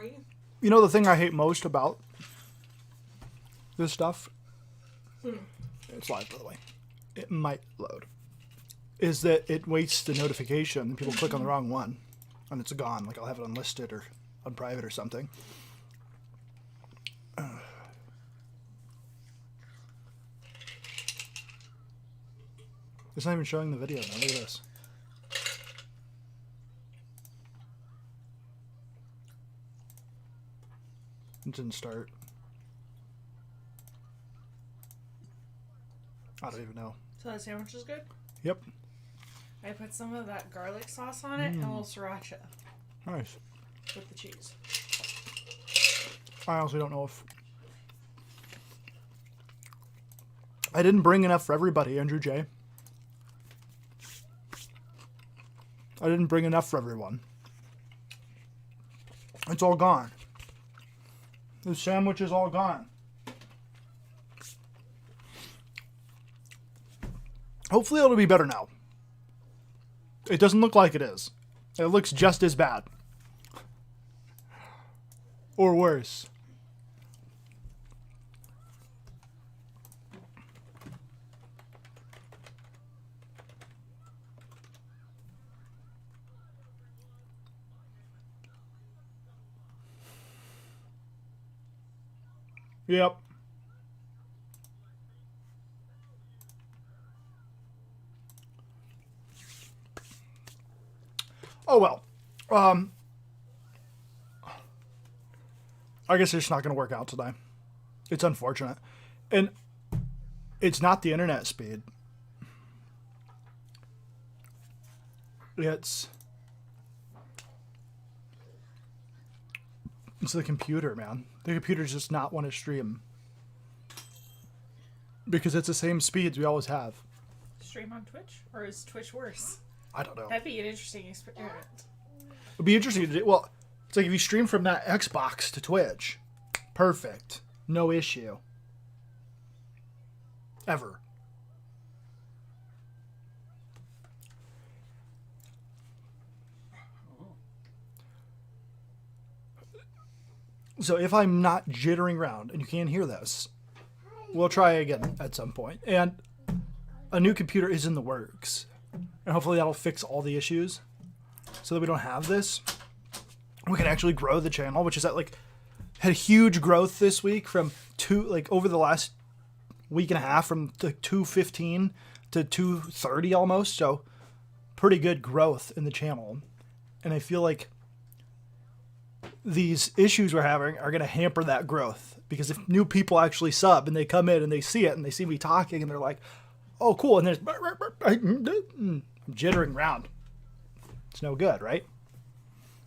Bravery. You know the thing I hate most about this stuff? It's live, by the way. It might load. Is that it waits the notification and people click on the wrong one and it's gone. Like I'll have it unlisted or on private or something. It's not even showing the video now. Look at this. It didn't start. I don't even know. So that sandwich is good? Yep. I put some of that garlic sauce on it and a little sriracha. Nice. With the cheese. I honestly don't know if... I didn't bring enough for everybody, Andrew J. I didn't bring enough for everyone. It's all gone. The sandwich is all gone. Hopefully it'll be better now. It doesn't look like it is. It looks just as bad. Or worse. Yep. Oh well. I guess it's not going to work out today. It's unfortunate. And it's not the internet speed. It's the computer, man. The computer does just not want to stream. Because it's the same speeds we always have. Stream on Twitch? Or is Twitch worse? I don't know. That'd be an interesting experiment. It'd be interesting to do. Well, it's like if you stream from that Xbox to Twitch. Perfect. No issue. Ever. So if I'm not jittering around and you can't hear this, we'll try again at some point. And a new computer is in the works. And hopefully that'll fix all the issues so that we don't have this. We can actually grow the channel, which is at had huge growth this week from over the last week and a half from 215 to 230 almost. So pretty good growth in the channel. And I feel like these issues we're having are going to hamper that growth, because if new people actually sub and they come in and they see it and they see me talking and they're like, oh, cool. And there's I'm jittering around. It's no good, right?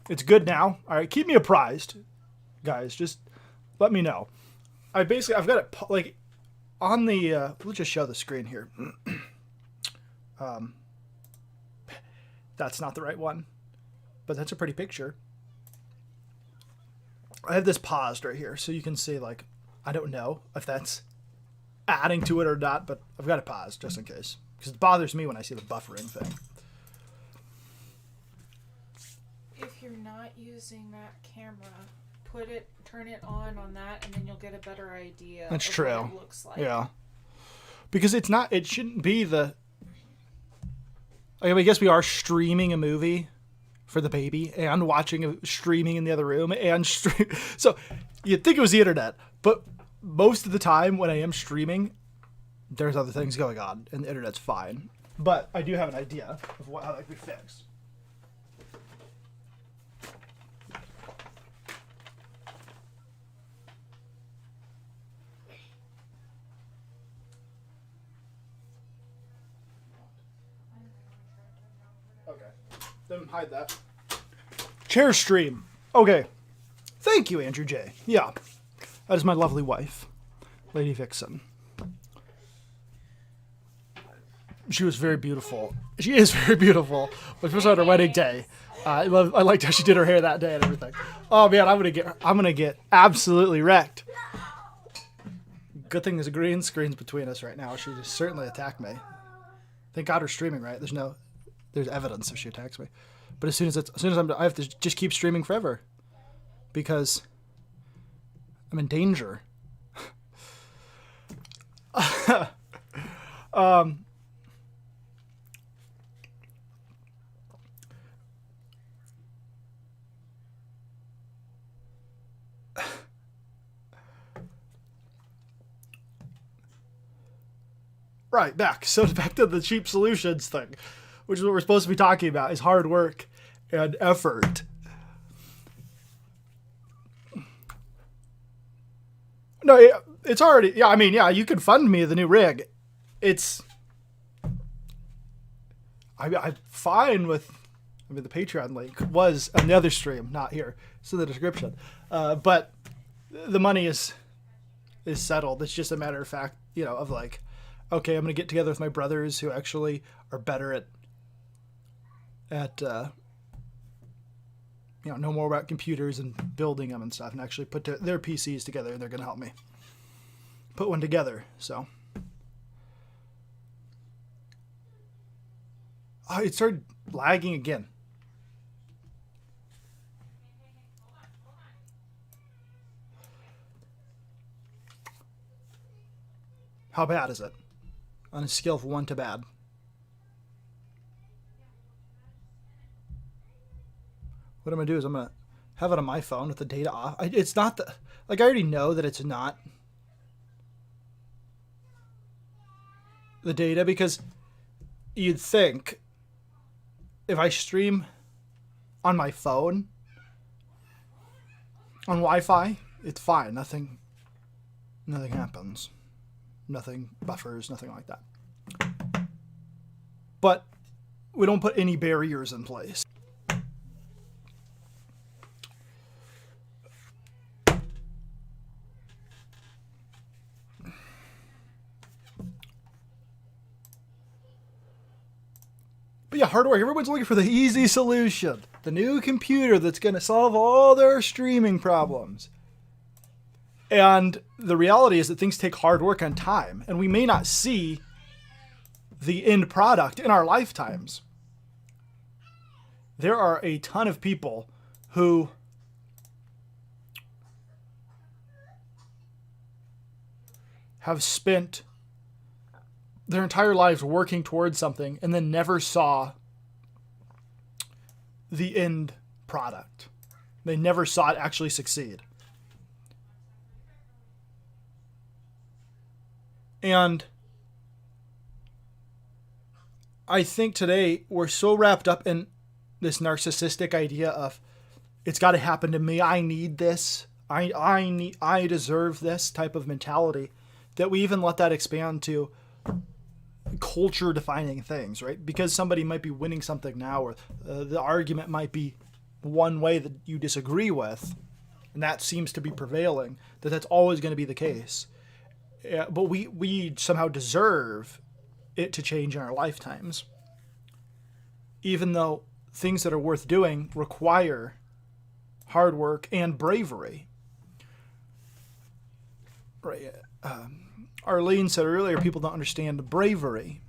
It's good now. All right. Keep me apprised, guys. Just let me know. I've got it on the, we'll just show the screen here. That's not the right one, but that's a pretty picture. I have this paused right here, so you can see, I don't know if that's adding to it or not, but I've got it paused just in case, because it bothers me when I see the buffering thing. If you're not using that camera, turn it on that, and then you'll get a better idea That's of true. what it looks like. Yeah. Because it shouldn't be I guess we are streaming a movie for the baby and streaming in the other room and so you'd think it was the internet, but most of the time when I am streaming, there's other things going on and the internet's fine. But I do have an idea of how that could be fixed. Okay, then hide that. Chair stream. Okay. Thank you, Andrew J. Yeah. That is my lovely wife, Lady Vixen. She was very beautiful. She is very beautiful, especially on her wedding day. I liked how she did her hair that day and everything. Oh man, I'm gonna get absolutely wrecked. Good thing there's a green screen's between us right now. She just certainly attacked me. Thank God we're streaming, right? There's evidence if she attacks me. But as soon as I have to just keep streaming forever. because I'm in danger. Right, back. So back to the cheap solutions thing, which is what we're supposed to be talking about, is hard work and effort. No, it's already, yeah, I mean, yeah, you can fund me the new rig. I'm fine with, I mean, the Patreon link was on the other stream, not here. It's in the description. But the money is settled. It's just a matter of fact, of like, okay, I'm going to get together with my brothers who actually are better at know more about computers and building them and stuff, and actually put their PCs together, and they're going to help me put one together. So it started lagging again. How bad is it? On a scale of 1 to bad. What I'm going to do is I'm going to have it on my phone with the data off. It's not I already know that it's not the data, because you'd think if I stream on my phone on Wi-Fi, it's fine. Nothing happens. Nothing buffers, nothing like that. But we don't put any barriers in place. But yeah, hard work. Everyone's looking for the easy solution. The new computer that's going to solve all their streaming problems. And the reality is that things take hard work and time, and we may not see the end product in our lifetimes. There are a ton of people who have spent their entire lives working towards something and then never saw the end product. They never saw it actually succeed. And I think today we're so wrapped up in this narcissistic idea of it's got to happen to me. I need this. I deserve this type of mentality, that we even let that expand to culture defining things, right? Because somebody might be winning something now, or the argument might be one way that you disagree with, and that seems to be prevailing, that's always going to be the case. But we somehow deserve it to change in our lifetimes, even though things that are worth doing require hard work and bravery. Right. Arlene said earlier, people don't understand bravery.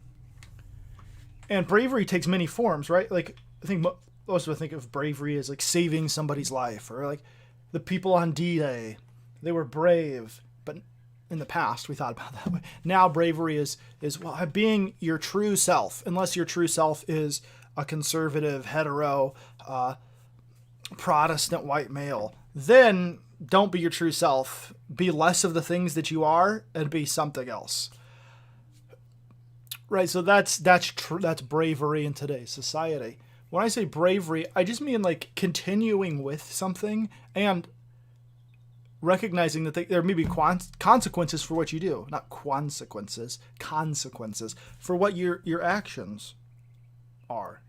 And bravery takes many forms, right? Like, I think most of us think of bravery as like saving somebody's life, or like the people on D-Day, they were brave. But in the past, we thought about it that way. Now bravery is well, being your true self, unless your true self is a conservative, hetero, Protestant white male. Then don't be your true self. Be less of the things that you are and be something else. Right, so that's bravery in today's society. When I say bravery, I just mean like continuing with something and recognizing that there may be consequences for what you do. Not consequences for what your actions are.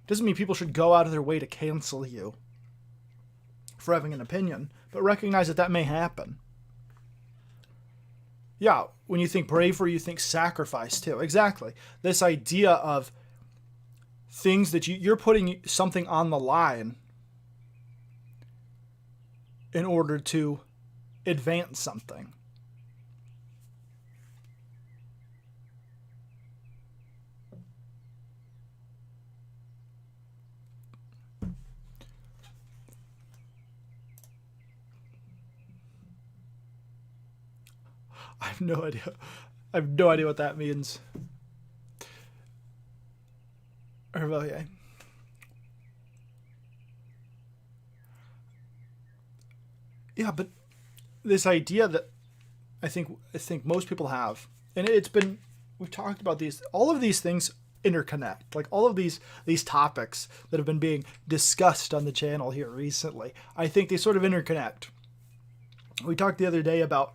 Doesn't mean people should go out of their way to cancel you for having an opinion, but recognize that may happen. Yeah, when you think bravery, you think sacrifice too. Exactly. This idea of things that you're putting something on the line in order to advance something. I have no idea. I have no idea what that means. Reveille. Yeah, but this idea that I think most people have, and we've talked about these, all of these things interconnect. Like all of these topics that have been being discussed on the channel here recently, I think they sort of interconnect. We talked the other day about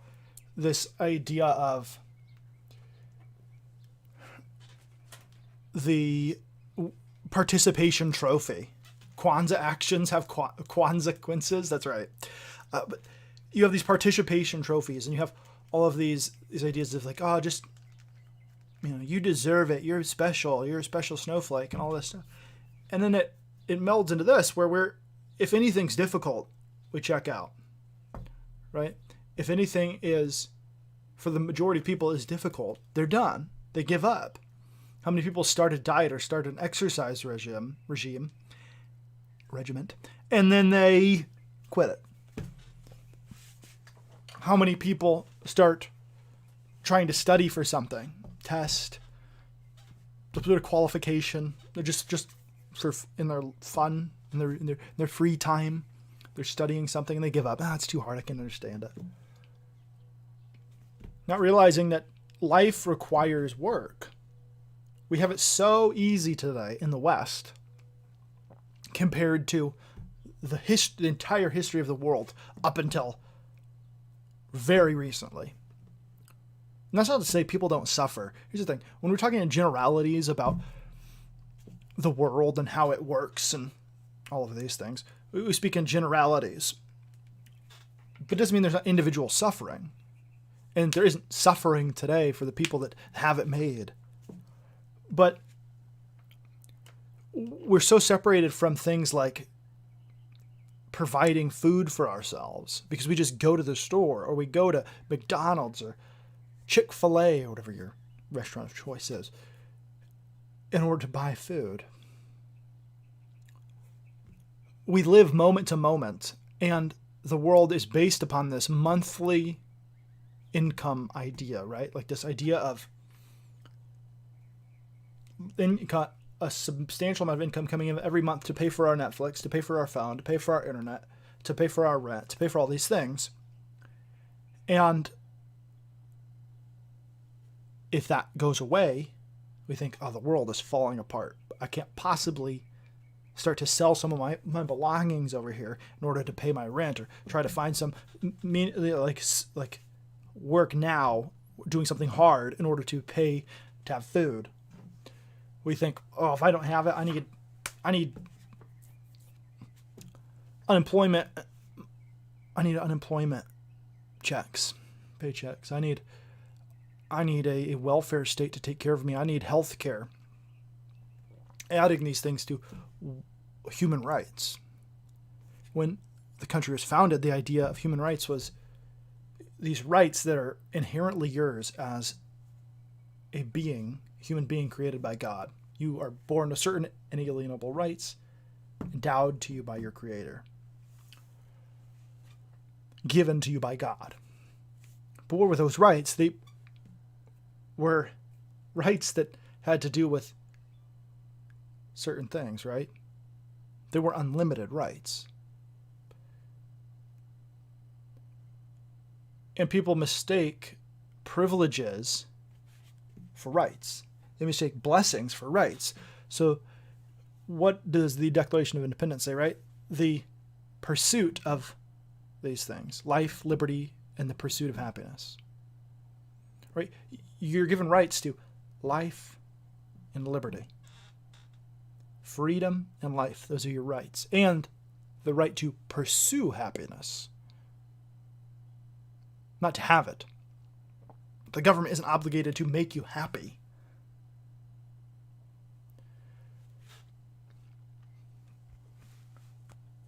this idea of the participation trophy. Kwanzaa actions have consequences. That's right. But you have these participation trophies, and you have all of these ideas of like, oh, just, you deserve it. You're special. You're a special snowflake, and all this stuff. And then it melds into this where if anything's difficult, we check out, right? If anything is, for the majority of people, is difficult, they're done. They give up. How many people start a diet or start an exercise regiment, and then they quit it? How many people start trying to study for something, test, a bit of qualification? They're just sort of in their fun, in their free time, they're studying something and they give up. It's too hard. I can understand it. Not realizing that life requires work. We have it so easy today in the West compared to the entire history of the world up until very recently. And that's not to say people don't suffer. Here's the thing. When we're talking in generalities about the world and how it works and all of these things, we speak in generalities. But it doesn't mean there's not individual suffering. And there isn't suffering today for the people that have it made. But we're so separated from things like providing food for ourselves because we just go to the store or we go to McDonald's or Chick-fil-A or whatever your restaurant of choice is in order to buy food. We live moment to moment, and the world is based upon this monthly income idea, right? Like this idea of a substantial amount of income coming in every month to pay for our Netflix, to pay for our phone, to pay for our internet, to pay for our rent, to pay for all these things. And if that goes away, we think, oh, the world is falling apart. I can't possibly start to sell some of my belongings over here in order to pay my rent, or try to find some like work now, doing something hard in order to pay to have food. We think, oh, if I don't have it, I need unemployment. I need unemployment checks, paychecks. I need a welfare state to take care of me. I need health care. Adding these things to human rights. When the country was founded, the idea of human rights was these rights that are inherently yours as a human being created by God. You are born with certain inalienable rights endowed to you by your Creator, given to you by God. But what were those rights? They were rights that had to do with certain things, right? They were unlimited rights. And people mistake privileges for rights. They mistake blessings for rights. So what does the Declaration of Independence say, right? The pursuit of these things, life, liberty, and the pursuit of happiness. Right? You're given rights to life and liberty. Freedom and life, those are your rights. And the right to pursue happiness. Not to have it. The government isn't obligated to make you happy.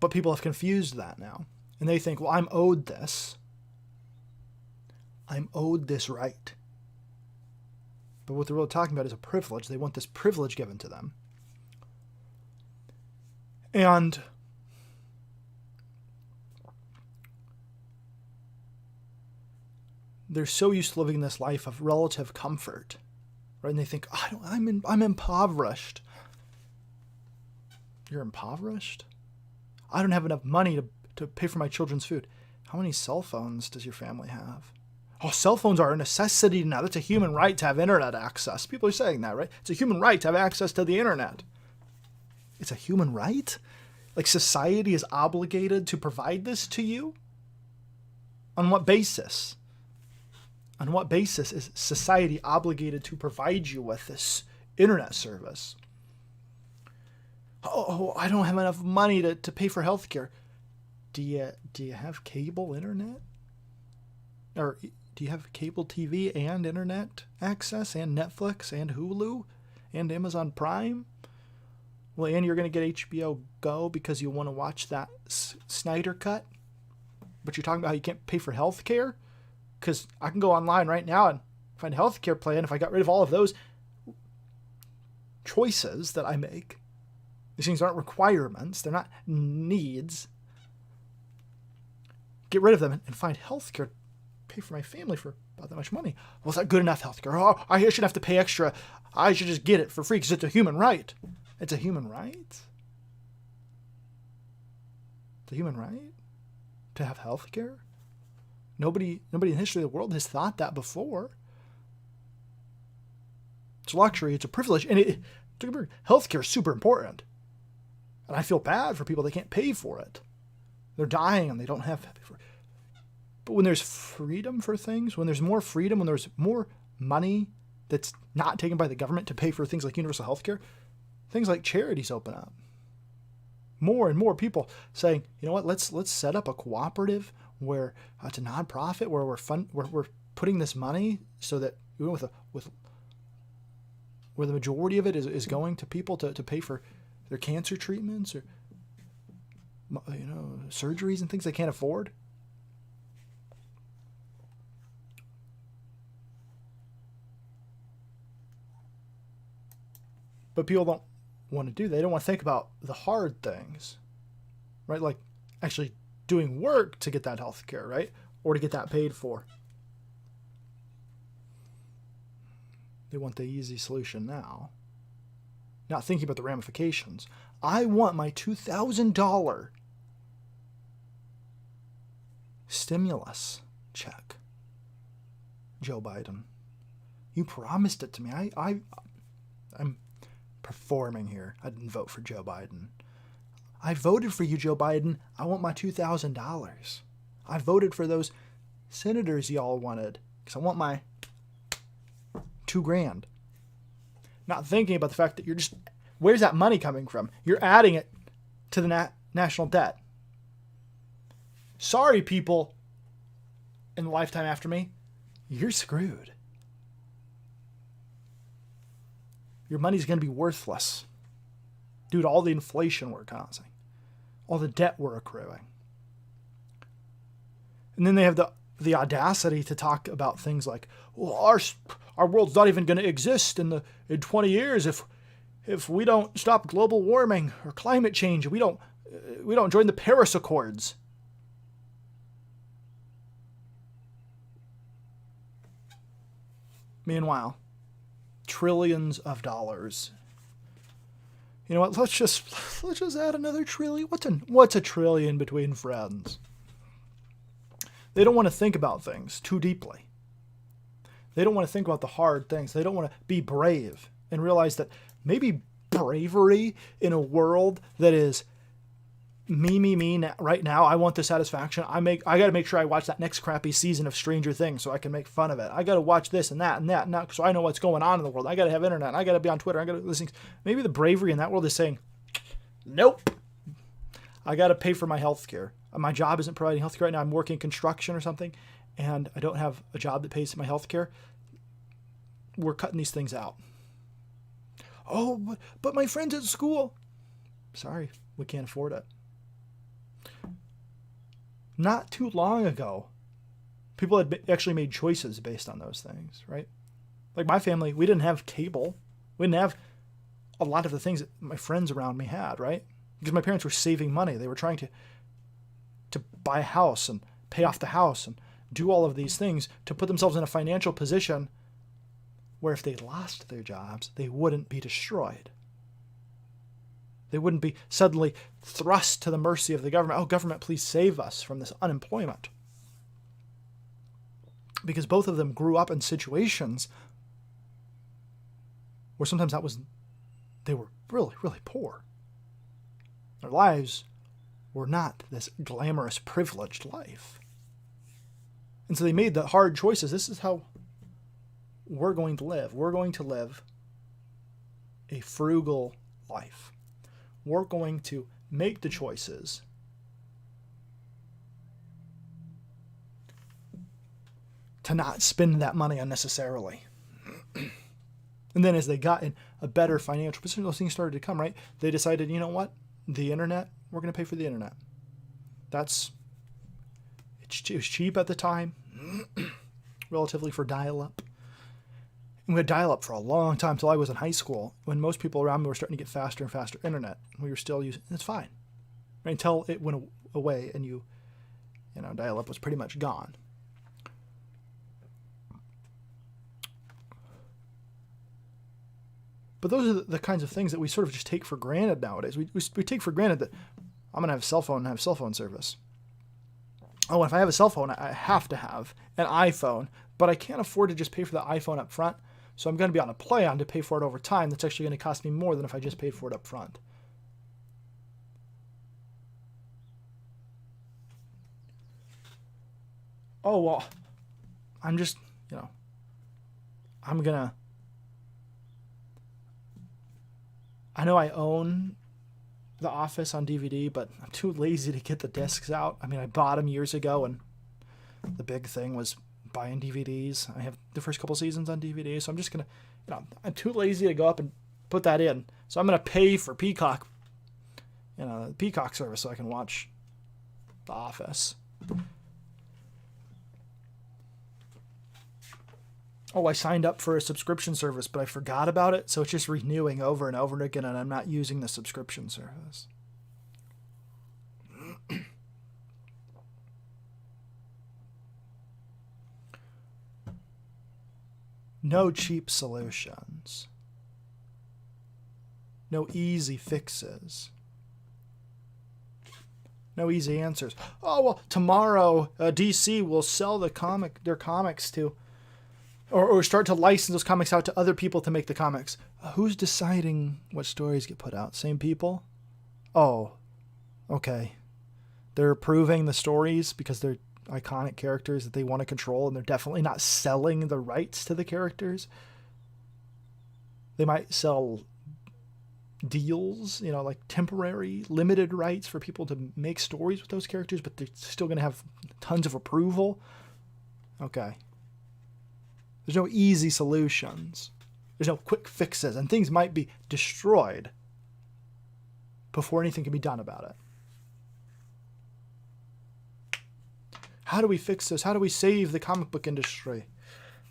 But people have confused that now. And they think, well, I'm owed this. I'm owed this right. But what they're really talking about is a privilege. They want this privilege given to them. And they're so used to living this life of relative comfort, right? And they think, I'm impoverished. You're impoverished? I don't have enough money to pay for my children's food. How many cell phones does your family have? Oh, cell phones are a necessity now. That's a human right to have internet access. People are saying that, right? It's a human right to have access to the internet. It's a human right? Like society is obligated to provide this to you? On what basis? On what basis is society obligated to provide you with this internet service? Oh, I don't have enough money to pay for healthcare. Do you have cable internet? Or do you have cable TV and internet access and Netflix and Hulu and Amazon Prime? Well, and you're going to get HBO Go because you want to watch that Snyder Cut? But you're talking about how you can't pay for healthcare? Because I can go online right now and find a healthcare plan if I got rid of all of those choices that I make. These things aren't requirements. They're not needs. Get rid of them and find healthcare. Pay for my family for about that much money. Well, is that good enough healthcare? Oh, I shouldn't have to pay extra. I should just get it for free because it's a human right. It's a human right? It's a human right to have healthcare? Nobody in the history of the world has thought that before. It's a luxury. It's a privilege. And healthcare is super important. And I feel bad for people that can't pay for it. They're dying and they don't have to pay for it. But when there's freedom for things, when there's more freedom, when there's more money that's not taken by the government to pay for things like universal healthcare, things like charities open up. More and more people saying, you know what, let's set up a cooperative where it's a nonprofit where we're putting this money so that where the majority of it is going to people to pay for their cancer treatments or surgeries and things they can't afford. But people don't want to do. They don't want to think about the hard things, right? Like actually doing work to get that health care, right? Or to get that paid for. They want the easy solution now. Not thinking about the ramifications. I want my $2,000 stimulus check. Joe Biden. You promised it to me. I'm performing here. I didn't vote for Joe Biden. I voted for you, Joe Biden. I want my $2,000. I voted for those senators y'all wanted because I want my $2,000. Not thinking about the fact that where's that money coming from? You're adding it to the national debt. Sorry, people in the lifetime after me, you're screwed. Your money's going to be worthless due to all the inflation we're causing, all the debt we're accruing. And then they have the audacity to talk about things like, well, our world's not even going to exist in 20 years if we don't stop global warming or climate change. We don't join the Paris Accords. Meanwhile, trillions of dollars. You know what? Let's just add another trillion. What's a trillion between friends? They don't want to think about things too deeply. They don't want to think about the hard things. They don't want to be brave and realize that maybe bravery in a world that is me right now. I want the satisfaction. I got to make sure I watch that next crappy season of Stranger Things so I can make fun of it. I got to watch this and that so I know what's going on in the world. I got to have internet. I got to be on Twitter. I got to listen. Maybe the bravery in that world is saying, nope. I got to pay for my health care. My job isn't providing health care right now. I'm working construction or something, and I don't have a job that pays my health care. We're cutting these things out. Oh, but my friend's at school. Sorry, we can't afford it. Not too long ago, people had actually made choices based on those things, right? Like my family, we didn't have cable. We didn't have a lot of the things that my friends around me had, right? Because my parents were saving money. They were trying to buy a house and pay off the house and do all of these things to put themselves in a financial position where if they lost their jobs, they wouldn't be destroyed. They wouldn't be suddenly thrust to the mercy of the government. Oh, government, please save us from this unemployment. Because both of them grew up in situations where sometimes they were really, really poor. Their lives were not this glamorous, privileged life. And so they made the hard choices. This is how we're going to live. We're going to live a frugal life. We're going to make the choices to not spend that money unnecessarily. And then as they got in a better financial position, those things started to come, right? They decided, you know what? The internet, we're going to pay for the internet. It was cheap at the time, relatively for dial-up. And we had dial-up for a long time, till I was in high school, when most people around me were starting to get faster and faster internet. We were still using, it's fine. Right? Until it went away and dial-up was pretty much gone. But those are the kinds of things that we sort of just take for granted nowadays. We take for granted that I'm going to have a cell phone and have cell phone service. Oh, if I have a cell phone, I have to have an iPhone, but I can't afford to just pay for the iPhone up front. So I'm going to be on a plan to pay for it over time. That's actually going to cost me more than if I just paid for it up front. Oh, well, I'm just, I know I own The Office on DVD, but I'm too lazy to get the discs out. I mean, I bought them years ago, and the big thing was buying DVDs. I have the first couple seasons on DVD, so I'm just going to, I'm too lazy to go up and put that in. So I'm going to pay for Peacock, the Peacock service, so I can watch The Office. Oh, I signed up for a subscription service, but I forgot about it, so it's just renewing over and over again, and I'm not using the subscription service. No cheap solutions. No easy fixes. No easy answers. Oh, well, tomorrow DC will sell their comics to... Or start to license those comics out to other people to make the comics. Who's deciding what stories get put out? Same people? Oh, okay. They're approving the stories because they're iconic characters that they want to control, and they're definitely not selling the rights to the characters. They might sell deals, like temporary, limited rights for people to make stories with those characters, but they're still going to have tons of approval. Okay. There's no easy solutions. There's no quick fixes, and things might be destroyed before anything can be done about it. How do we fix this? How do we save the comic book industry?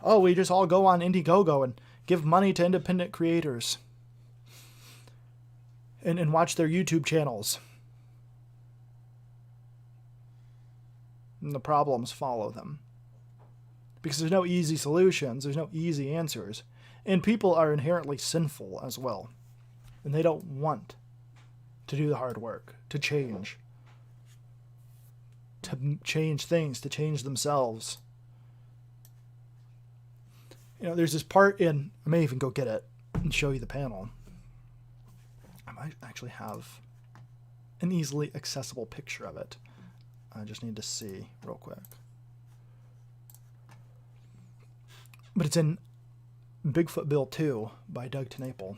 Oh, we just all go on Indiegogo and give money to independent creators and watch their YouTube channels. And the problems follow them. Because there's no easy solutions, there's no easy answers. And people are inherently sinful as well. And they don't want to do the hard work, to change things, to change themselves. There's this part in, I may even go get it and show you the panel. I might actually have an easily accessible picture of it. I just need to see real quick. But it's in Bigfoot Bill 2 by Doug TenNapel.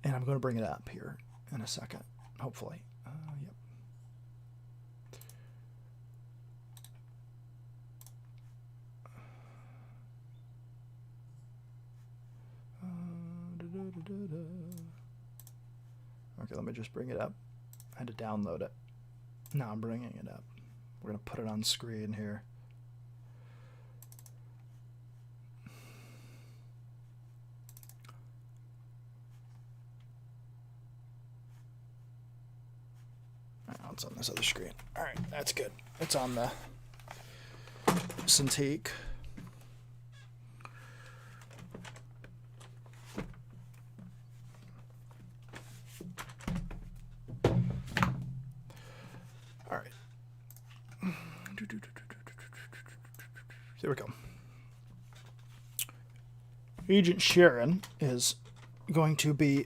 And I'm going to bring it up here in a second, hopefully. Yep. Okay, let me just bring it up. I had to download it. Now I'm bringing it up. We're going to put it on screen here. it's on this other screen. All right, that's good. It's on the Cintiq. All right. There we go. Agent Sharon is going to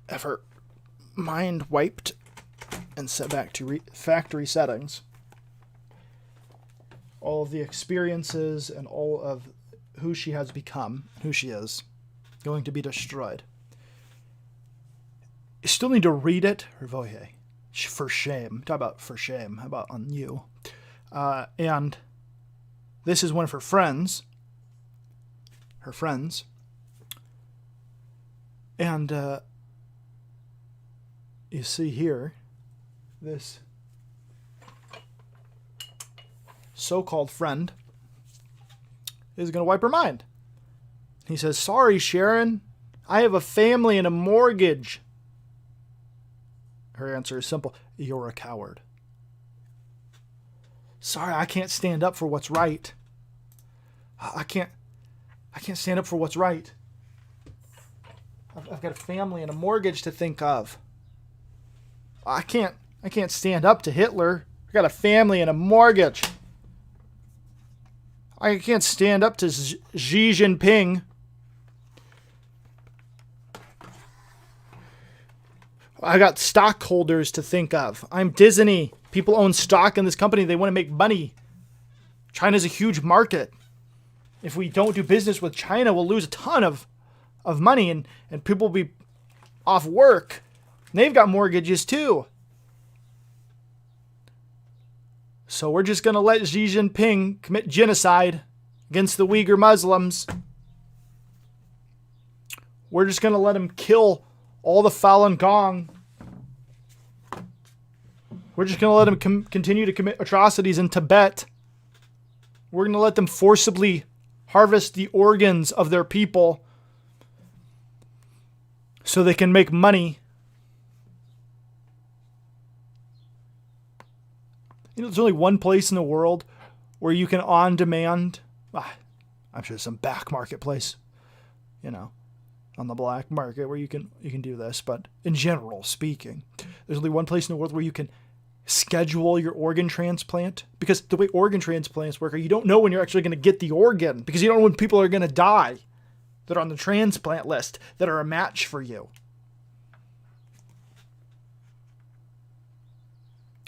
have her mind wiped and set back to factory settings. All of the experiences and all of who she has become, who she is, going to be destroyed. You still need to read it, Hervoye. For shame. Talk about for shame. How about on you? And this is one of her friends. Her friends. And you see here, this so-called friend is going to wipe her mind. He says, "Sorry, Sharon. I have a family and a mortgage." Her answer is simple. "You're a coward." "Sorry, I can't stand up for what's right. I can't stand up for what's right. I've got a family and a mortgage to think of. I can't stand up to Hitler. I got a family and a mortgage. I can't stand up to Xi Jinping. I got stockholders to think of. I'm Disney. People own stock in this company. They want to make money. China's a huge market. If we don't do business with China, we'll lose a ton of money and people will be off work. And they've got mortgages too. So we're just going to let Xi Jinping commit genocide against the Uyghur Muslims. We're just going to let him kill all the Falun Gong. We're just going to let him continue to commit atrocities in Tibet. We're going to let them forcibly harvest the organs of their people so they can make money. You know, there's only one place in the world where you can on demand. I'm sure some back marketplace, on the black market where you can do this. But in general speaking, there's only one place in the world where you can schedule your organ transplant, because the way organ transplants work, you don't know when you're actually going to get the organ, because you don't know when people are going to die that are on the transplant list that are a match for you.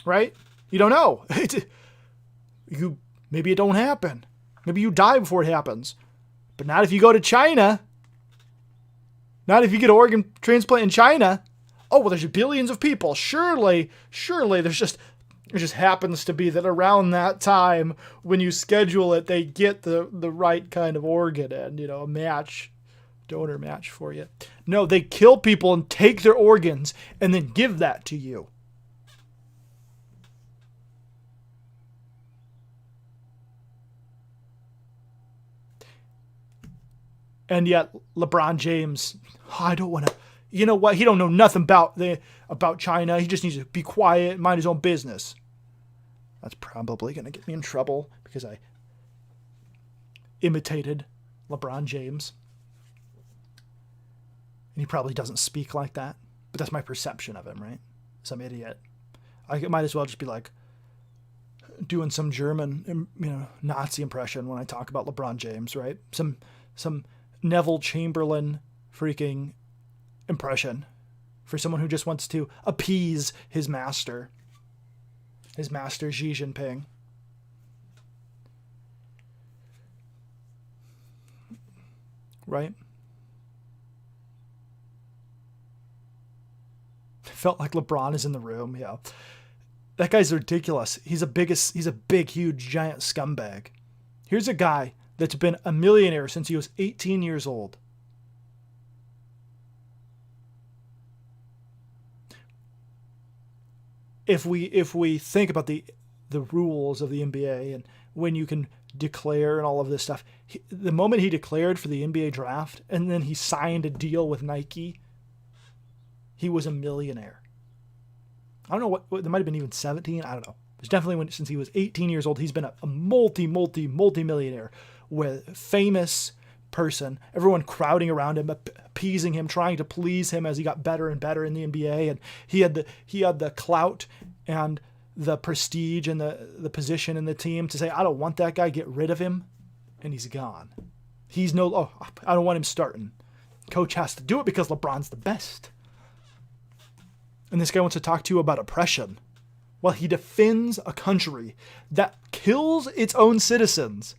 Right? You don't know. Maybe it don't happen. Maybe you die before it happens. But not if you go to China. Not if you get an organ transplant in China. Oh, well, there's billions of people. Surely there just happens to be that around that time when you schedule it, they get the right kind of organ and, a donor match for you. No, they kill people and take their organs and then give that to you. And yet, LeBron James, I don't want to. You know what? He don't know nothing about China. He just needs to be quiet, mind his own business. That's probably going to get me in trouble because I imitated LeBron James. And he probably doesn't speak like that. But that's my perception of him, right? Some idiot. I might as well just be like doing some German, Nazi impression when I talk about LeBron James, right? Some Neville Chamberlain freaking impression for someone who just wants to appease his master Xi Jinping. Right? Felt like LeBron is in the room. Yeah. That guy's ridiculous. He's a big, huge, giant scumbag. Here's a guy that's been a millionaire since he was 18 years old. If we think about the rules of the NBA and when you can declare and all of this stuff, the moment he declared for the NBA draft and then he signed a deal with Nike, he was a millionaire. I don't know what there might have been even 17. I don't know. It's definitely since he was 18 years old, he's been a multi-millionaire with famous person, everyone crowding around him, appeasing him, trying to please him as he got better and better in the NBA. And he had the clout and the prestige and the position in the team to say, I don't want that guy, get rid of him. And he's gone. I don't want him starting. Coach has to do it because LeBron's the best. And this guy wants to talk to you about oppression. Well, he defends a country that kills its own citizens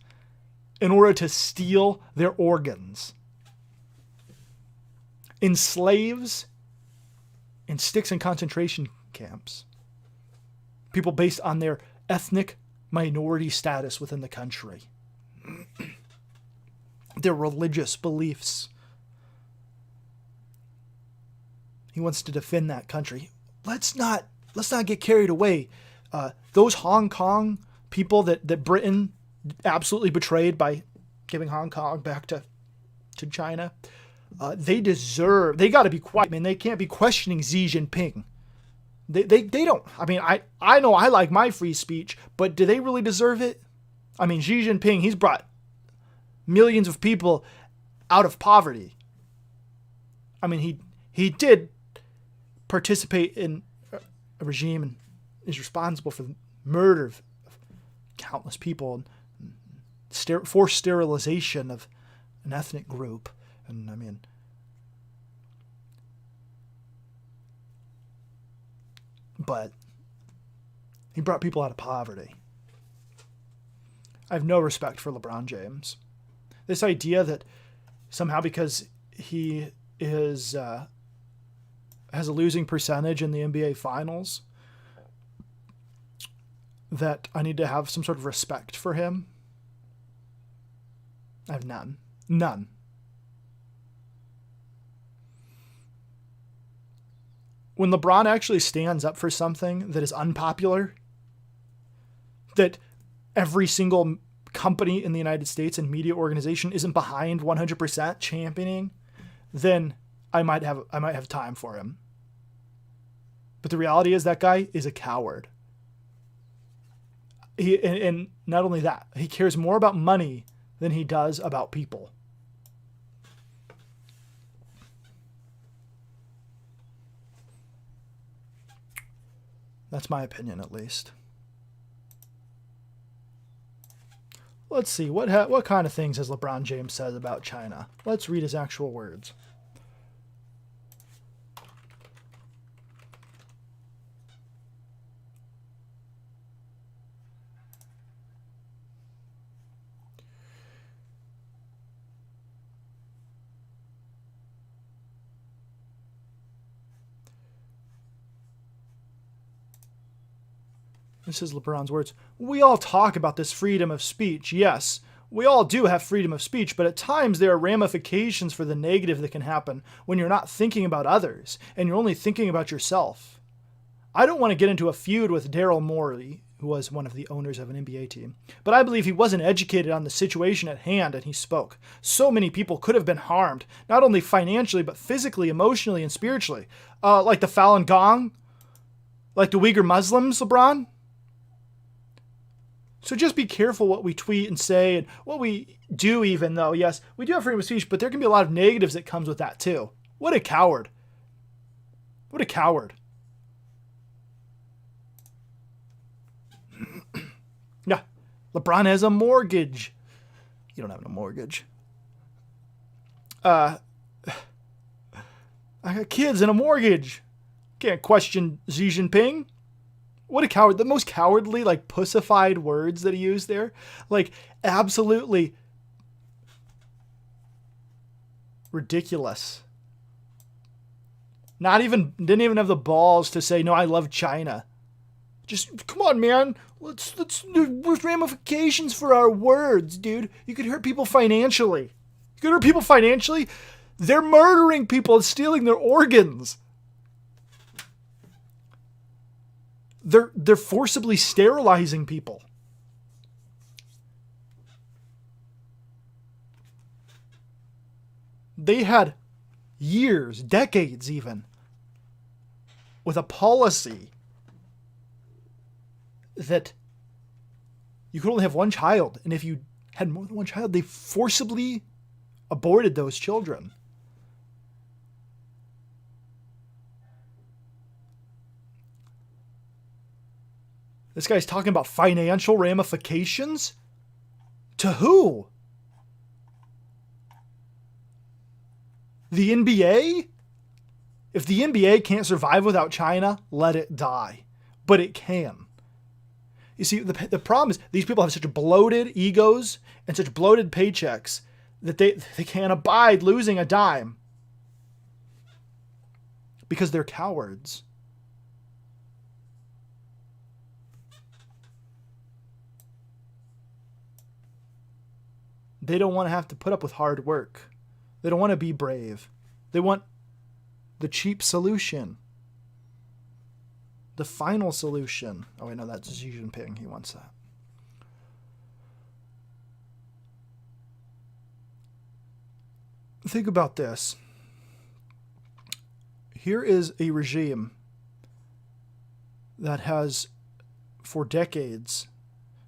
in order to steal their organs, enslaves and sticks in concentration camps people based on their ethnic minority status within the country, their religious beliefs. He wants to defend that country. Let's not get carried away. Those Hong Kong people that Britain absolutely betrayed by giving Hong Kong back to China, they got to be quiet, man. They can't be questioning Xi Jinping. They don't. I mean, I know I like my free speech, but do they really deserve it? I mean, Xi Jinping, he's brought millions of people out of poverty. I mean, he did participate in a regime and is responsible for the murder of countless people and forced sterilization of an ethnic group. And I mean, but he brought people out of poverty. I have no respect for LeBron James. This idea that somehow because he has a losing percentage in the NBA Finals, that I need to have some sort of respect for him. I have none. None. When LeBron actually stands up for something that is unpopular, that every single company in the United States and media organization isn't behind 100% championing, then I might have time for him. But the reality is that guy is a coward. And not only that, he cares more about money than he does about people. That's my opinion, at least. Let's see, what kind of things has LeBron James said about China? Let's read his actual words. This is LeBron's words. We all talk about this freedom of speech. Yes, we all do have freedom of speech, but at times there are ramifications for the negative that can happen when you're not thinking about others and you're only thinking about yourself. I don't want to get into a feud with Daryl Morey, who was one of the owners of an NBA team, but I believe he wasn't educated on the situation at hand and he spoke. So many people could have been harmed, not only financially, but physically, emotionally, and spiritually. Like the Falun Gong, like the Uyghur Muslims, LeBron. So just be careful what we tweet and say and what we do, even though, yes, we do have freedom of speech, but there can be a lot of negatives that comes with that too. What a coward. What a coward. Yeah, LeBron has a mortgage. You don't have no mortgage. I got kids and a mortgage. Can't question Xi Jinping. What a coward. The most cowardly, like, pussified words that he used there. Like, absolutely ridiculous. Didn't even have the balls to say, no, I love China. Just, come on, man. There's ramifications for our words, dude. You could hurt people financially. They're murdering people and stealing their organs. They're forcibly sterilizing people. They had years, decades even, with a policy that you could only have one child, and if you had more than one child, they forcibly aborted those children. This guy's talking about financial ramifications? To who? The NBA? If the NBA can't survive without China, let it die. But it can. You see, the problem is these people have such bloated egos and such bloated paychecks that they can't abide losing a dime. Because they're cowards. They don't want to have to put up with hard work. They don't want to be brave. They want the cheap solution. The final solution. Oh, wait, no, that's Xi Jinping. He wants that. Think about this. Here is a regime that has, for decades,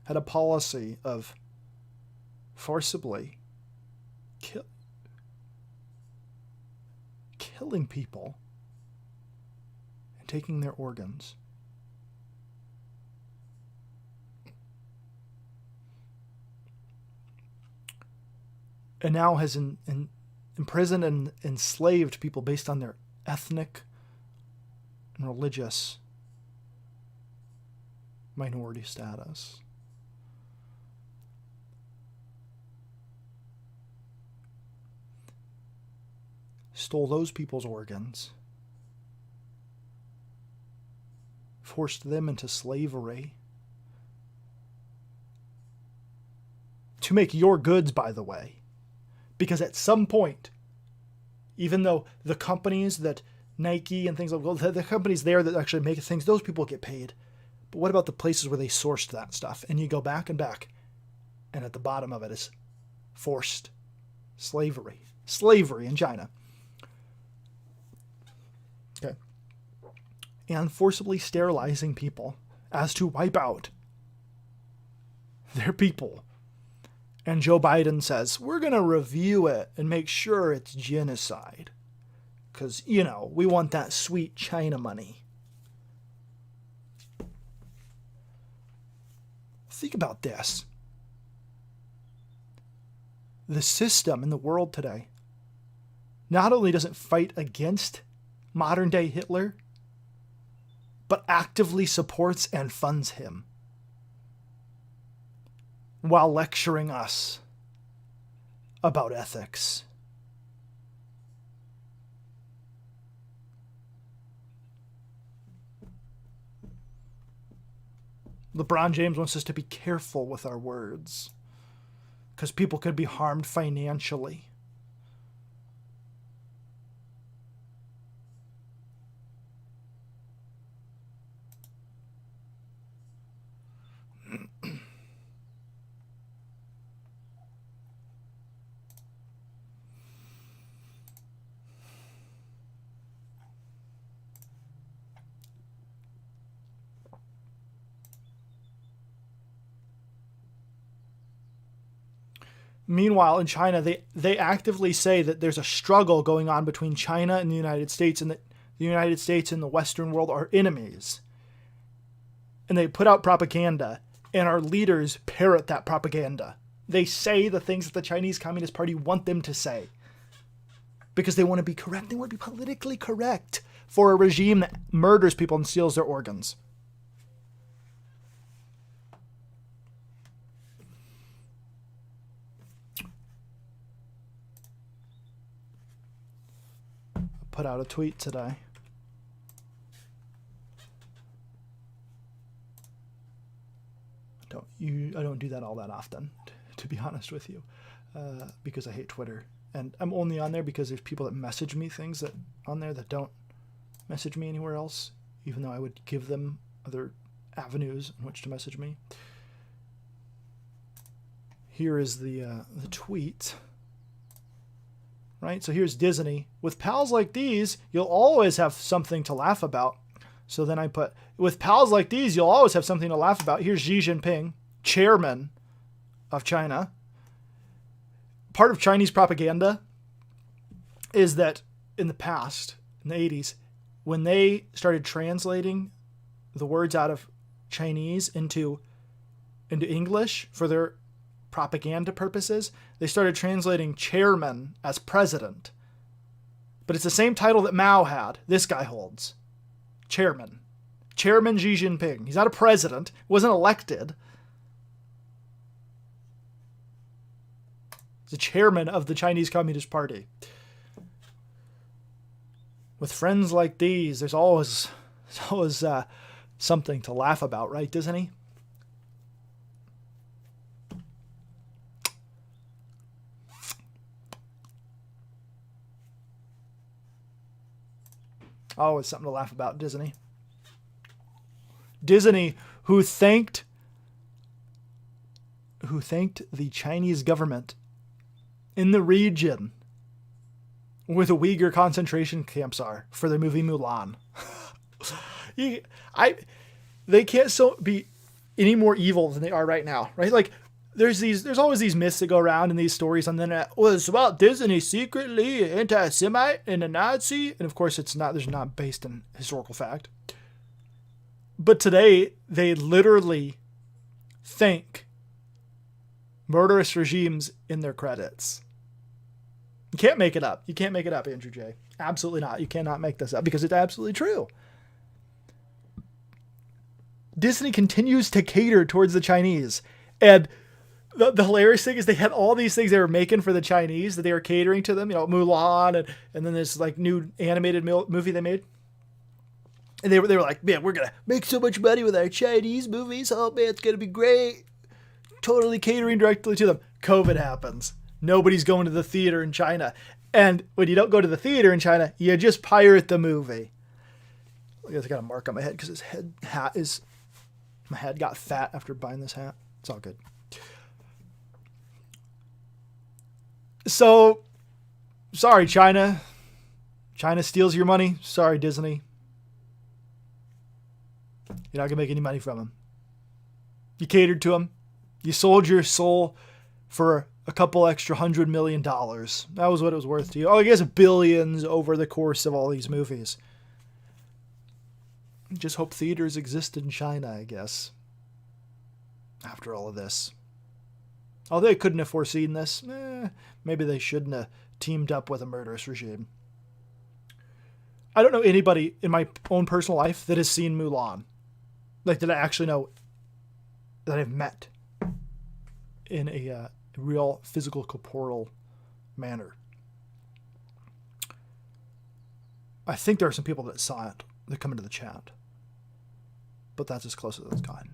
had a policy of forcibly killing people and taking their organs. And now has imprisoned and enslaved people based on their ethnic and religious minority status. Stole those people's organs, forced them into slavery to make your goods, by the way. Because at some point, even though the companies that Nike and things like, well, the companies there that actually make things, those people get paid. But what about the places where they sourced that stuff? And you go back and back, and at the bottom of it is forced slavery. Slavery in China. Okay. And forcibly sterilizing people as to wipe out their people. And Joe Biden says, we're going to review it and make sure it's genocide. Because, you know, we want that sweet China money. Think about this. The system in the world today not only doesn't fight against modern day Hitler, but actively supports and funds him while lecturing us about ethics. LeBron James wants us to be careful with our words because people could be harmed financially. Meanwhile, in China, they actively say that there's a struggle going on between China and the United States, and that the United States and the Western world are enemies. And they put out propaganda, and our leaders parrot that propaganda. They say the things that the Chinese Communist Party want them to say. Because they want to be correct. They want to be politically correct for a regime that murders people and steals their organs. Put out a tweet today. I don't do that all that often, to be honest with you, because I hate Twitter, and I'm only on there because there's people that message me things that on there that don't message me anywhere else, even though I would give them other avenues in which to message me. Here is the tweet. Right? So here's Disney. With pals like these, you'll always have something to laugh about. So then I put, with pals like these, you'll always have something to laugh about. Here's Xi Jinping, chairman of China. Part of Chinese propaganda is that in the past, in the 80s, when they started translating the words out of Chinese into English for their propaganda purposes, they started translating chairman as president. But it's the same title that Mao had. This guy holds. Chairman. Chairman Xi Jinping. He's not a president. Wasn't elected. He's the chairman of the Chinese Communist Party. With friends like these, there's always something to laugh about, right, Disney? Always something to laugh about, Disney. Disney, who thanked the Chinese government in the region where the Uyghur concentration camps are for the movie Mulan. They can't be any more evil than they are right now, right? Like, there's always these myths that go around in these stories on the internet. Well, it's about Disney secretly anti-Semite and a Nazi, and of course it's not. There's not based in historical fact. But today they literally thank murderous regimes in their credits. You can't make it up. You can't make it up, Andrew J. Absolutely not. You cannot make this up because it's absolutely true. Disney continues to cater towards the Chinese. And the hilarious thing is they had all these things they were making for the Chinese that they were catering to them. You know, Mulan and then this like new animated movie they made. And they were like, man, we're going to make so much money with our Chinese movies. Oh, man, it's going to be great. Totally catering directly to them. COVID happens. Nobody's going to the theater in China. And when you don't go to the theater in China, you just pirate the movie. I guess I got a mark on my head because my head got fat after buying this hat. It's all good. So, sorry, China. China steals your money. Sorry, Disney. You're not going to make any money from them. You catered to them. You sold your soul for a couple extra $100 million. That was what it was worth to you. Oh, I guess billions over the course of all these movies. Just hope theaters exist in China, I guess. After all of this. Although they couldn't have foreseen this. Maybe they shouldn't have teamed up with a murderous regime. I don't know anybody in my own personal life that has seen Mulan. Like, that I actually know that I've met in a real physical, corporeal manner. I think there are some people that saw it that come into the chat. But that's as close as it's gotten.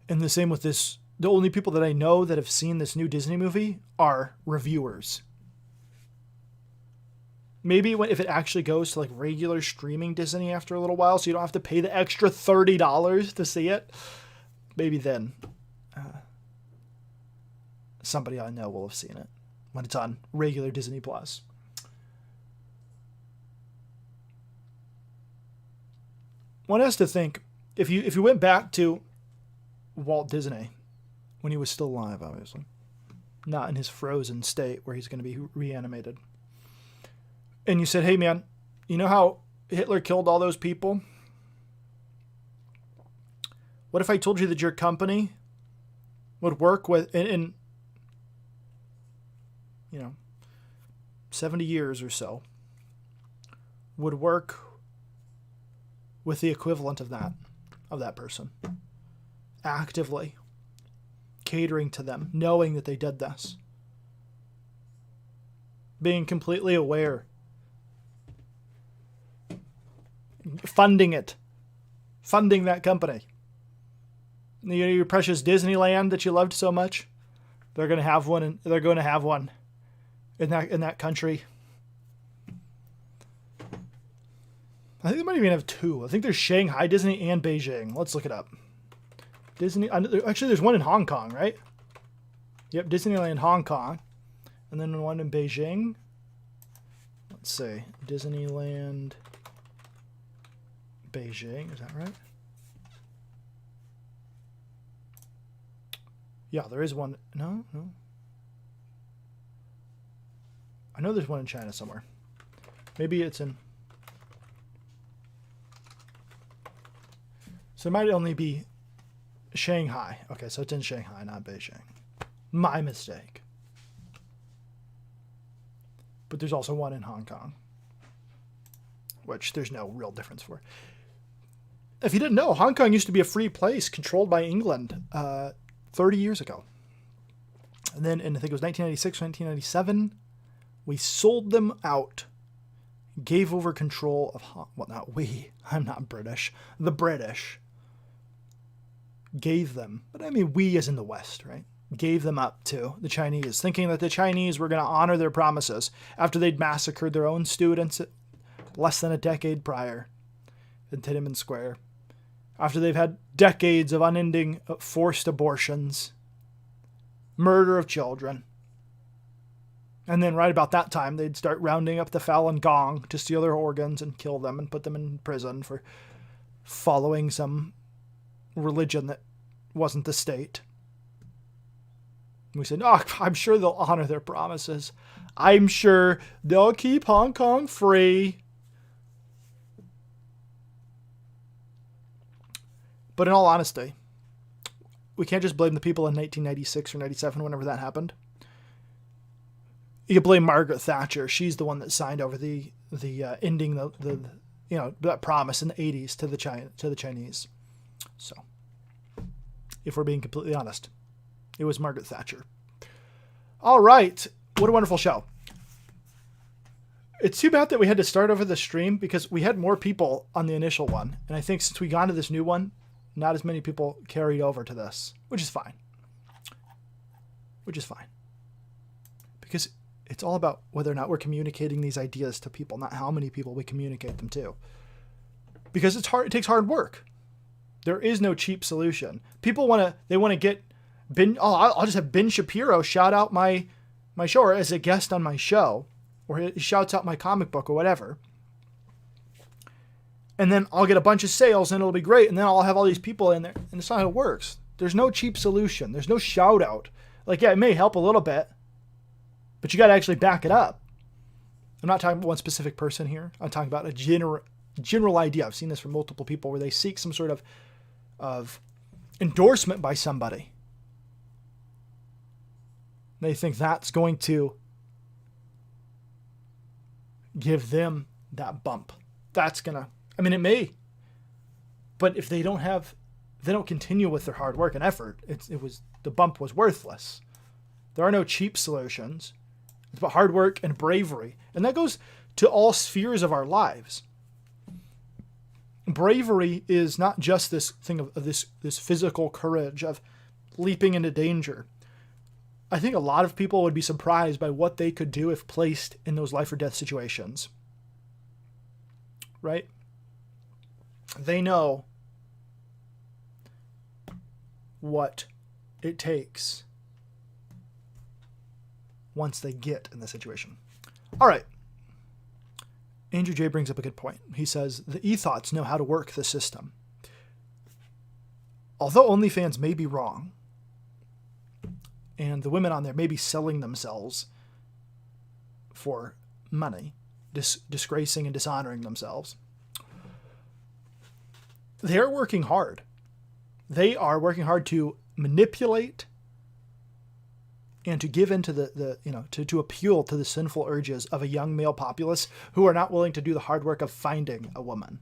And the same with this. The only people that I know that have seen this new Disney movie are reviewers. Maybe if it actually goes to like regular streaming Disney after a little while, so you don't have to pay the extra $30 to see it, maybe then somebody I know will have seen it when it's on regular Disney Plus. One has to think, if you went back to Walt Disney when he was still alive, obviously, not in his frozen state where he's going to be reanimated, and you said, hey man, you know how Hitler killed all those people? What if I told you that your company would work with in 70 years or so, would work with the equivalent of that person, actively catering to them, knowing that they did this, being completely aware, funding that company. Your precious Disneyland that you loved so much, they're going to have one, and they're going to have one in that country. I think they might even have two. I think there's Shanghai Disney and Beijing. Let's look it up. Disney. Actually, there's one in Hong Kong, right? Yep, Disneyland Hong Kong, and then one in Beijing. Let's see, Disneyland Beijing. Is that right? Yeah, there is one. No. I know there's one in China somewhere. Maybe it's in... So it might only be Shanghai. Okay, so it's in Shanghai, not Beijing. My mistake. But there's also one in Hong Kong, which there's no real difference for. If you didn't know, Hong Kong used to be a free place controlled by England 30 years ago. And then in, I think it was 1996, 1997, we sold them out, gave over control of, well, not we, I'm not British, the British gave them, but I mean we as in the West, right? Gave them up to the Chinese, thinking that the Chinese were going to honor their promises after they'd massacred their own students less than a decade prior in Tiananmen Square, after they've had decades of unending forced abortions, murder of children. And then right about that time, they'd start rounding up the Falun Gong to steal their organs and kill them and put them in prison for following some religion that wasn't the state. We said, oh, I'm sure they'll honor their promises. I'm sure they'll keep Hong Kong free. But in all honesty, we can't just blame the people in 1996 or 97, whenever that happened. You can blame Margaret Thatcher. She's the one that signed over the ending that promise in the 80s to the Chinese. So, if we're being completely honest, it was Margaret Thatcher. All right. What a wonderful show. It's too bad that we had to start over the stream because we had more people on the initial one. And I think since we got into this new one, not as many people carried over to this, which is fine. Because it's all about whether or not we're communicating these ideas to people, not how many people we communicate them to. Because it's hard. It takes hard work. There is no cheap solution. People want to get Ben. Oh, I'll just have Ben Shapiro shout out my show, or as a guest on my show, or he shouts out my comic book or whatever. And then I'll get a bunch of sales and it'll be great. And then I'll have all these people in there. And it's not how it works. There's no cheap solution. There's no shout out. Like, yeah, it may help a little bit, but you got to actually back it up. I'm not talking about one specific person here. I'm talking about a general idea. I've seen this from multiple people where they seek some sort of endorsement by somebody. They think that's going to give them that bump. That's going to, I mean, it may, but if they don't continue with their hard work and effort, the bump was worthless. There are no cheap solutions. It's about hard work and bravery. And that goes to all spheres of our lives. Bravery is not just this thing of this physical courage of leaping into danger. I think a lot of people would be surprised by what they could do if placed in those life or death situations. Right? They know what it takes once they get in the situation. All right. Andrew J. brings up a good point. He says, the e-thoughts know how to work the system. Although OnlyFans may be wrong, and the women on there may be selling themselves for money, disgracing and dishonoring themselves, they're working hard. They are working hard to manipulate and to give into to appeal to the sinful urges of a young male populace who are not willing to do the hard work of finding a woman.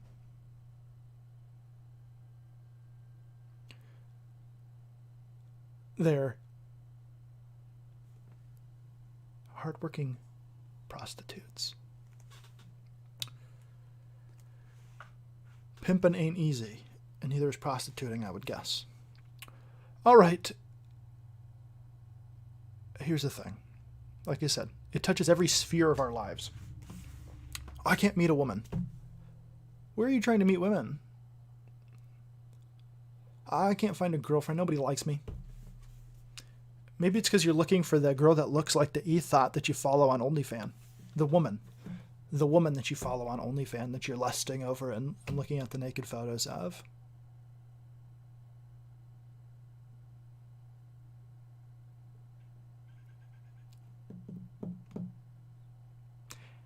They're hardworking prostitutes. Pimpin' ain't easy, and neither is prostituting, I would guess. All right. Here's the thing. Like I said, it touches every sphere of our lives. I can't meet a woman. Where are you trying to meet women? I can't find a girlfriend. Nobody likes me. Maybe it's because you're looking for the girl that looks like the e-thought that you follow on OnlyFans. The woman. the woman that you follow on OnlyFans that you're lusting over and looking at the naked photos of.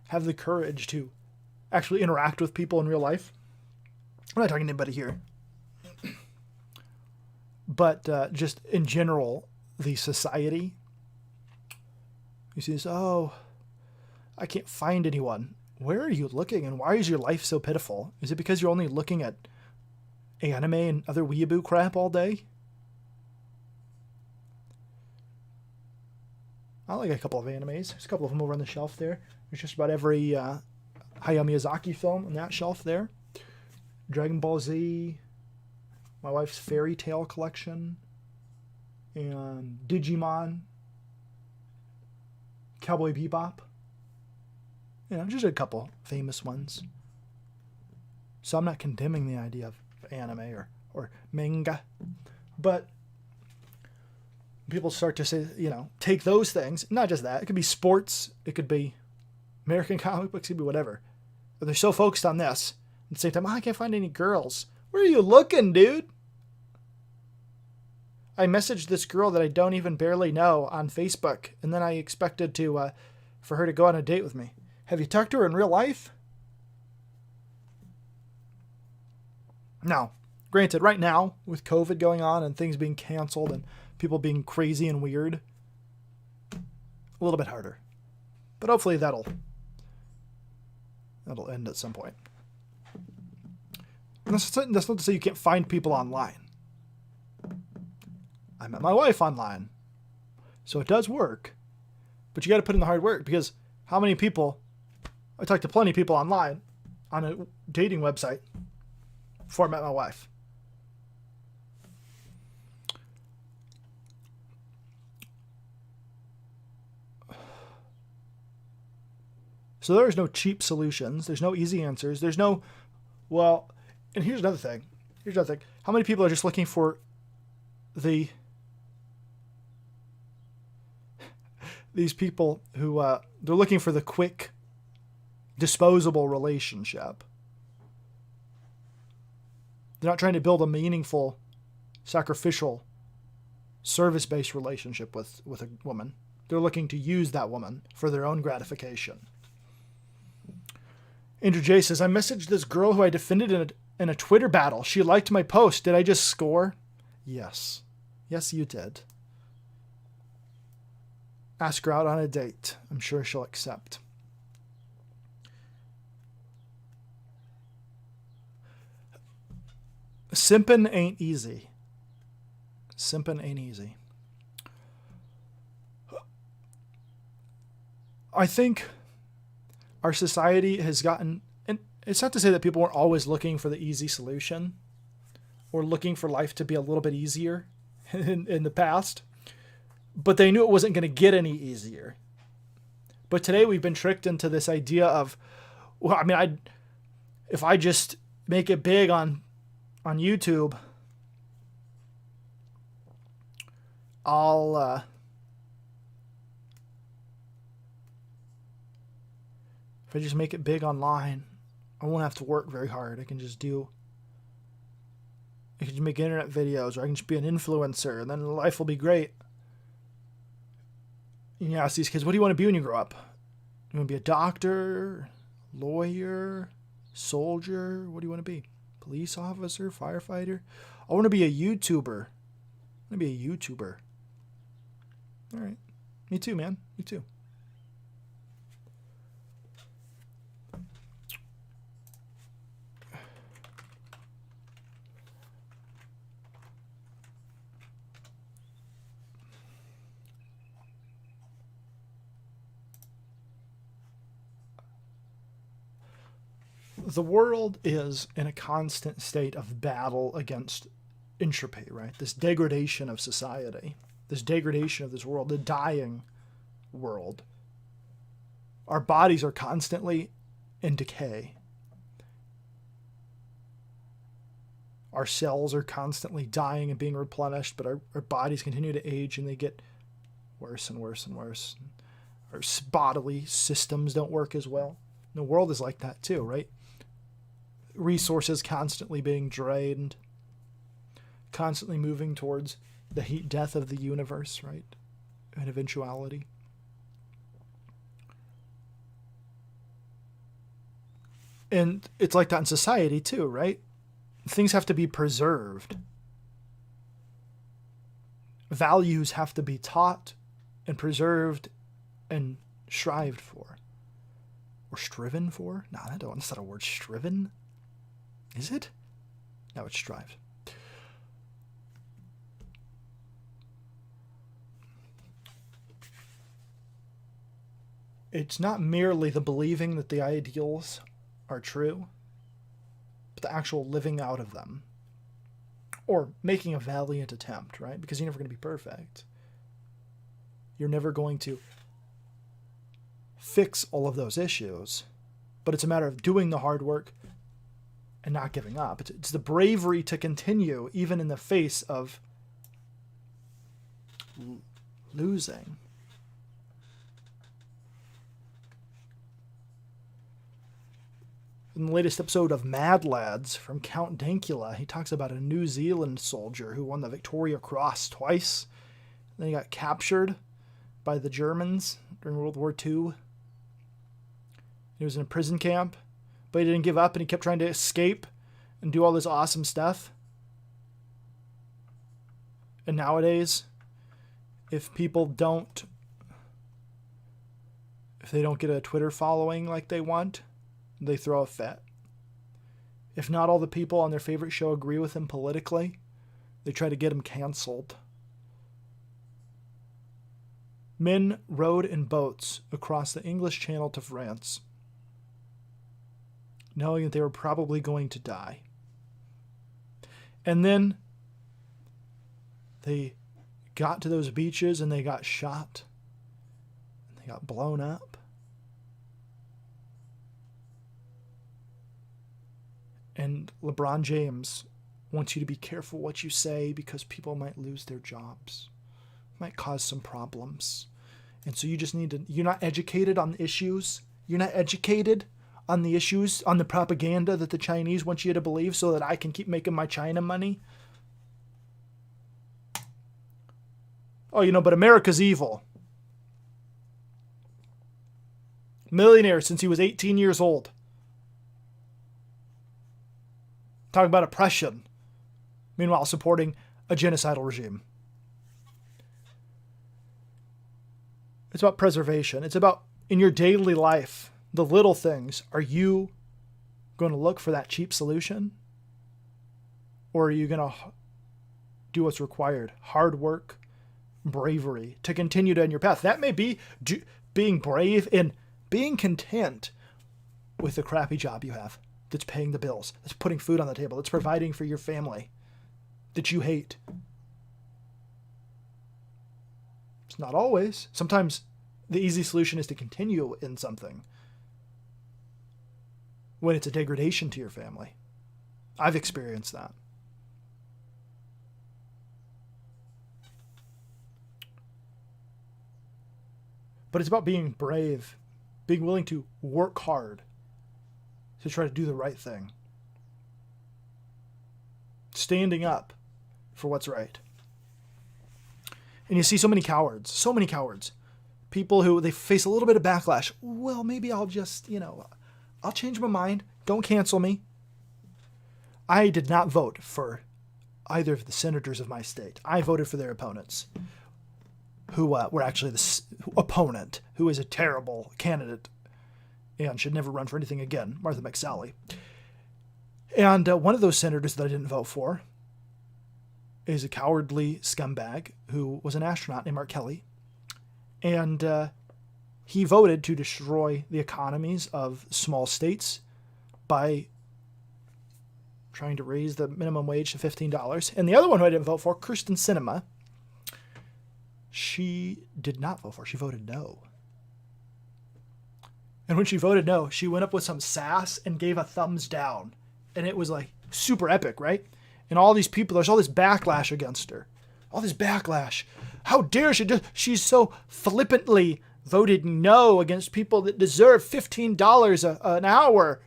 Have the courage to actually interact with people in real life. I'm not talking to anybody here. But just in general, the society. You see this, oh, I can't find anyone. Where are you looking and why is your life so pitiful? Is it because you're only looking at anime and other weeaboo crap all day? I like a couple of animes. There's a couple of them over on the shelf there. There's just about every Hayao Miyazaki film on that shelf there. Dragon Ball Z, my wife's Fairy Tale collection, and Digimon, Cowboy Bebop. You know, just a couple famous ones. So I'm not condemning the idea of anime or manga. But people start to say, you know, take those things. Not just that. It could be sports. It could be American comic books. It could be whatever. But they're so focused on this. At the same time, oh, I can't find any girls. Where are you looking, dude? I messaged this girl that I don't even barely know on Facebook. And then I expected for her to go on a date with me. Have you talked to her in real life? Now, granted, right now, with COVID going on and things being canceled and people being crazy and weird, a little bit harder. But hopefully that'll end at some point. And that's not to say you can't find people online. I met my wife online. So it does work. But you got to put in the hard work, because how many people... I talked to plenty of people online on a dating website before I met my wife. So there's no cheap solutions. There's no easy answers. There's no, well, and here's another thing. How many people are just looking for these people who, they're looking for the quick, disposable relationship. They're not trying to build a meaningful, sacrificial, service-based relationship with a woman. They're looking to use that woman for their own gratification. Andrew J says, I messaged this girl who I defended in a Twitter battle. She liked my post. Did I just score? Yes. Yes, you did. Ask her out on a date. I'm sure she'll accept. Simpin' ain't easy. Simpin' ain't easy. I think our society has gotten, and it's not to say that people weren't always looking for the easy solution or looking for life to be a little bit easier in the past, but they knew it wasn't going to get any easier. But today we've been tricked into this idea of, well, I mean, if I just make it big on YouTube, if I just make it big online, I won't have to work very hard. I can just make internet videos, or I can just be an influencer, and then life will be great. And you ask these kids, what do you want to be when you grow up? You want to be a doctor, lawyer, soldier? What do you want to be? Police officer, firefighter? I want to be a YouTuber. I want to be a YouTuber. All right. Me too, man. Me too. The world is in a constant state of battle against entropy, right? This degradation of society, this degradation of this world, the dying world. Our bodies are constantly in decay. Our cells are constantly dying and being replenished, but our bodies continue to age and they get worse and worse and worse. Our bodily systems don't work as well. The world is like that too, right? Resources constantly being drained, constantly moving towards the heat death of the universe, right? An eventuality. And it's like that in society too, right? Things have to be preserved. Values have to be taught and preserved and strived for. Or striven for? No, that's not a word. Striven? Is it? No, it's strived. It's not merely the believing that the ideals are true, but the actual living out of them. Or making a valiant attempt, right? Because you're never going to be perfect. You're never going to fix all of those issues. But it's a matter of doing the hard work and not giving up. It's the bravery to continue even in the face of losing. In the latest episode of Mad Lads from Count Dankula, he talks about a New Zealand soldier who won the Victoria Cross twice. Then he got captured by the Germans during World War II. He was in a prison camp, but he didn't give up and he kept trying to escape and do all this awesome stuff. And nowadays, if they don't get a Twitter following like they want, they throw a fit. If not all the people on their favorite show agree with him politically, they try to get him canceled. Men rowed in boats across the English Channel to France, knowing that they were probably going to die. And then they got to those beaches and they got shot. And they got blown up. And LeBron James wants you to be careful what you say because people might lose their jobs. Might cause some problems. And so you just need to, you're not educated on the issues. You're not educated on the issues, on the propaganda that the Chinese want you to believe so that I can keep making my China money. Oh, but America's evil. Millionaire since he was 18 years old. Talking about oppression. Meanwhile, supporting a genocidal regime. It's about preservation. It's about, in your daily life, the little things. Are you going to look for that cheap solution? Or are you going to do what's required? Hard work, bravery, to continue down your path. That may be being brave and being content with the crappy job you have. That's paying the bills, that's putting food on the table, that's providing for your family, that you hate. It's not always. Sometimes the easy solution is to continue in something when it's a degradation to your family. I've experienced that. But it's about being brave, being willing to work hard to try to do the right thing. Standing up for what's right. And you see so many cowards. People who, they face a little bit of backlash. Well, maybe I'll just, I'll change my mind. Don't cancel me. I did not vote for either of the senators of my state. I voted for their opponents, who were actually the opponent, who is a terrible candidate and should never run for anything again, Martha McSally. And one of those senators that I didn't vote for is a cowardly scumbag who was an astronaut named Mark Kelly. And he voted to destroy the economies of small states by trying to raise the minimum wage to $15. And the other one who I didn't vote for, Kirsten Sinema, she did not vote for. She voted no. And when she voted no, she went up with some sass and gave a thumbs down. And it was like super epic, right? And all these people, there's all this backlash against her. All this backlash. How dare she? She's so flippantly voted no against people that deserve $15 an hour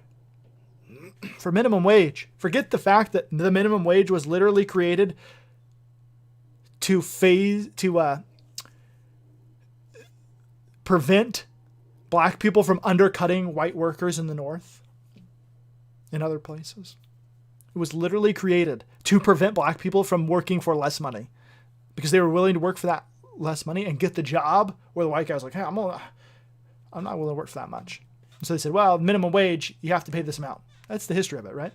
for minimum wage. Forget the fact that the minimum wage was literally created to prevent black people from undercutting white workers in the North and other places. It was literally created to prevent black people from working for less money because they were willing to work for that less money and get the job where the white guy was like, hey, I'm not willing to work for that much. And so they said, well, minimum wage, you have to pay this amount. That's the history of it, right?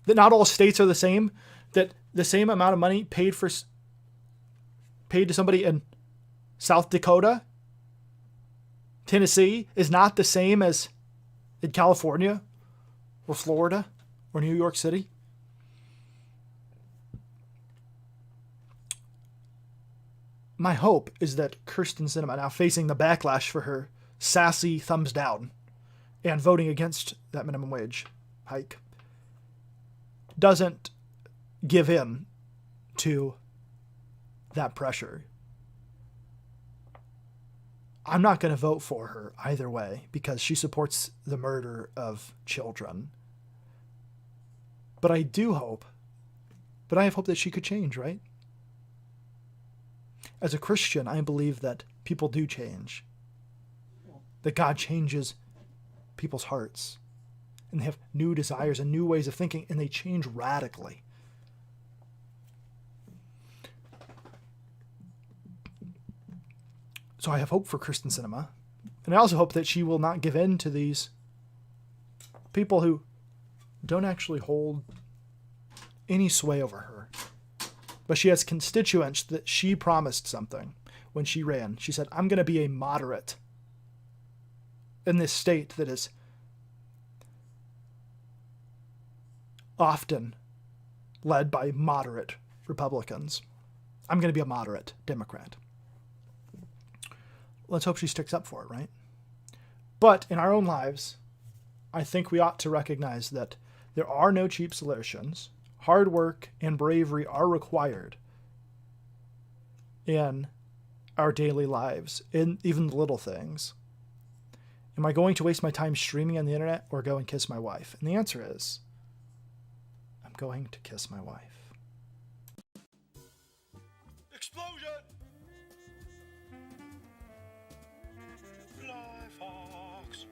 That not all states are the same, that the same amount of money paid to somebody in South Dakota, Tennessee, is not the same as in California or Florida or New York City. My hope is that Kyrsten Sinema, now facing the backlash for her sassy thumbs down and voting against that minimum wage hike, doesn't give in to that pressure. I'm not going to vote for her either way because she supports the murder of children. But I have hope that she could change, right? As a Christian, I believe that people do change. That God changes people's hearts. And they have new desires and new ways of thinking, and they change radically. So I have hope for Kyrsten Sinema. And I also hope that she will not give in to these people who don't actually hold any sway over her. But she has constituents that she promised something when she ran. She said, I'm going to be a moderate in this state that is often led by moderate Republicans. I'm going to be a moderate Democrat. Let's hope she sticks up for it, right? But in our own lives, I think we ought to recognize that there are no cheap solutions. Hard work and bravery are required in our daily lives, in even the little things. Am I going to waste my time streaming on the internet or go and kiss my wife? And the answer is, I'm going to kiss my wife. Explosion! Fly Fox.